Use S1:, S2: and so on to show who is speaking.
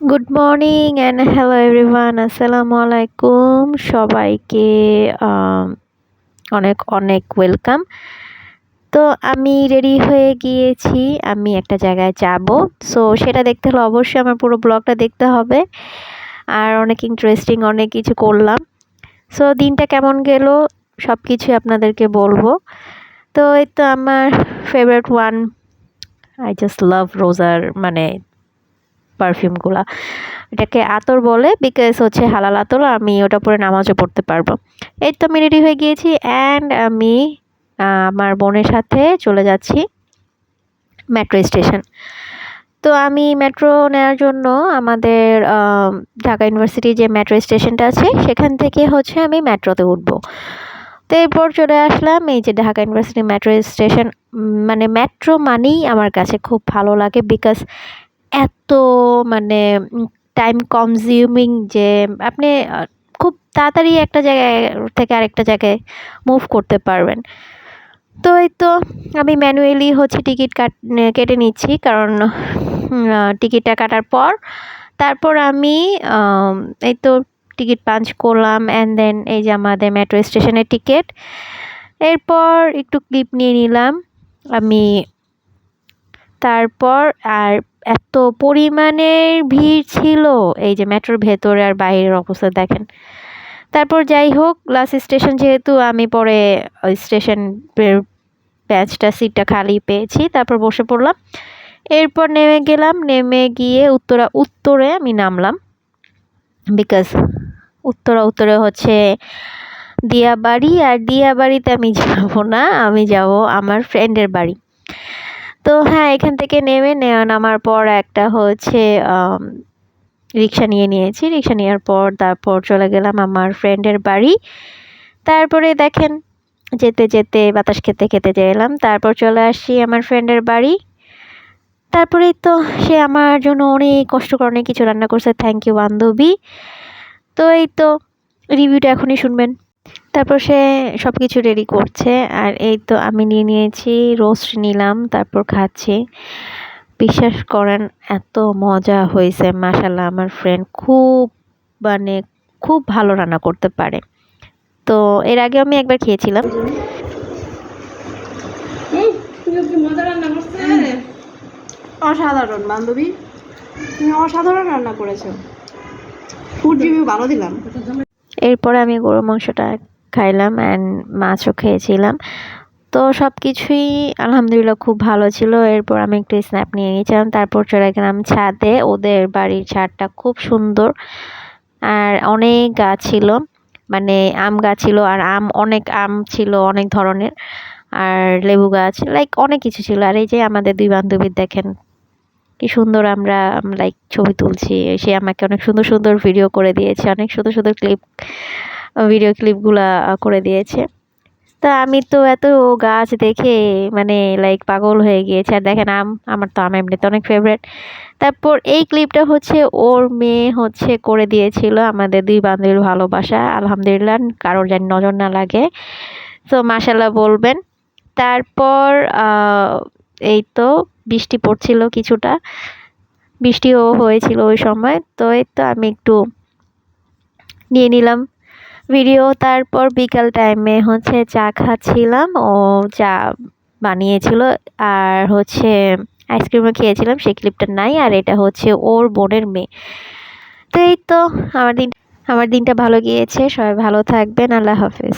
S1: Good morning and hello everyone, আসসালামু আলাইকুম সবাইকে। আম, অনেক অনেক ওয়েলকাম। তো আমি রেডি হয়ে গিয়েছি, আমি একটা জায়গায় যাব। সো সেটা দেখতে হলে অবশ্যই আমার পুরো ব্লগটা দেখতে হবে। আর অনেক ইন্টারেস্টিং অনেক কিছু করলাম। সো দিনটা কেমন গেল সব কিছুই আপনাদেরকে বলবো। তো এই তো আমার favourite one, I just love রোজার মানে পারফিউমগুলা। এটাকে আতর বলে, বিকজ হচ্ছে হালাল আতর, আমি ওটা পরে নামাজও পড়তে পারবো। এই তো আমি রেডি হয়ে গিয়েছি অ্যান্ড আমি আমার বোনের সাথে চলে যাচ্ছি মেট্রো স্টেশন। তো আমি মেট্রো নেওয়ার জন্য আমাদের ঢাকা ইউনিভার্সিটির যে মেট্রো স্টেশনটা আছে সেখান থেকে হচ্ছে আমি মেট্রোতে উঠবো। তো এরপর চলে আসলাম এই যে ঢাকা ইউনিভার্সিটি মেট্রো স্টেশন। মানে মেট্রো মানেই আমার কাছে খুব ভালো লাগে, বিকজ এত মানে টাইম কনজিউমিং যে আপনি খুব তাড়াতাড়ি একটা জায়গায় থেকে আরেকটা জায়গায় মুভ করতে পারবেন। তো এই তো আমি ম্যানুয়ালি হচ্ছে টিকিট কেটে নিচ্ছি, কারণ টিকিটটা কাটার পর তারপর আমি এই তো টিকিট পাঞ্চ করলাম অ্যান্ড দেন এই যে আমাদের মেট্রো স্টেশনের টিকিট। এরপর একটু ক্লিপ নিয়ে নিলাম আমি। তারপর আর এত পরিমাণের ভিড় ছিল এই যে মেট্রোর ভেতরে আর বাইরের অবস্থা দেখেন। তারপর যাই হোক, লাস্ট স্টেশন যেহেতু, আমি পরে ওই স্টেশন ব্যাচটা সিটটা খালি পেয়েছি, তারপর বসে পড়লাম। এরপর নেমে গেলাম, নেমে গিয়ে উত্তরে আমি নামলাম, বিকজ উত্তরে হচ্ছে দিয়াবাড়ি, আর দিয়াবাড়িতে আমি যাব না, আমি যাব আমার ফ্রেন্ডের বাড়ি। তো হ্যাঁ, এখান থেকে নামার পর একটা হচ্ছে রিক্সা নিয়েছি। রিক্সা নেওয়ার পর তারপর চলে গেলাম আমার ফ্রেন্ডের বাড়ি। তারপরে দেখেন যেতে যেতে বাতাস খেতে খেতে এলাম, তারপর চলে আসছি আমার ফ্রেন্ডের বাড়ি। তারপরেই তো সে আমার জন্য অনেক কষ্ট করে অনেক কিছু রান্না করছে, থ্যাংক ইউ বান্ধবী। তো এই তো রিভিউটা এখনই শুনবেন। তারপর সে সব কিছু রেডি করছে, আর এই তো আমি নিয়েছি রোস্ট নিলাম, তারপর খাচ্ছি। বিশ্বাস করেন এত মজা হয়েছে, মাশাল্লাহ আমার ফ্রেন্ড খুব মানে খুব ভালো রান্না করতে পারে। তো এর আগে আমি একবার খেয়েছিলাম।
S2: অসাধারণ বান্ধবী, তুমি অসাধারণ রান্না করেছো। ফুড রিভিউ ভালো দিলাম।
S1: এরপরে আমি গরুর মাংসটা খাইলাম অ্যান্ড মাছও খেয়েছিলাম। তো সব কিছুই আলহামদুলিল্লাহ খুব ভালো ছিল। এরপর আমি একটু স্ন্যাপ নিয়ে নিয়েছিলাম, তারপর চলে গেলাম ছাদে। ওদের বাড়ির ছাদটা খুব সুন্দর, আর অনেক গাছ ছিল, মানে আম গাছ ছিল, আর অনেক আম ছিল অনেক ধরনের, আর লেবু গাছ, লাইক অনেক কিছু ছিল। আর এই যে আমাদের দুই বান্ধবীর দেখেন কি সুন্দর আমরা লাইক ছবি তুলছি। সে আমাকে অনেক সুন্দর সুন্দর ভিডিও করে দিয়েছে, অনেক সুন্দর সুন্দর ভিডিও ক্লিপগুলা করে দিয়েছে। তো আমি তো এত গাছ দেখে মানে লাইক পাগল হয়ে গিয়েছে। আর দেখেন আমার তো আম এমনিতে অনেক ফেভারিট। তারপর এই ক্লিপটা হচ্ছে ওর মেয়ে হচ্ছে করে দিয়েছিল, আমাদের দুই বান্ধবীর ভালোবাসা, আলহামদুলিল্লাহ কারোর যেন নজর না লাগে। তো মাশাল্লাহ বলবেন। তারপর এই তো বৃষ্টি পড়ছিল কিছুটা, বৃষ্টিও হয়েছিল ওই সময়। তো এই তো আমি একটু নিয়ে নিলাম ভিডিও। তারপর বিকাল টাইমে হচ্ছে চা খাচ্ছিলাম, ও চা বানিয়েছিল, আর হচ্ছে আইসক্রিমও খেয়েছিলাম, সেই ক্লিপটা নাই। আর এটা হচ্ছে ওর বোনের মেয়ে। তো এই তো আমার দিনটা ভালো গিয়েছে। সবাই ভালো থাকবেন, আল্লাহ হাফেজ।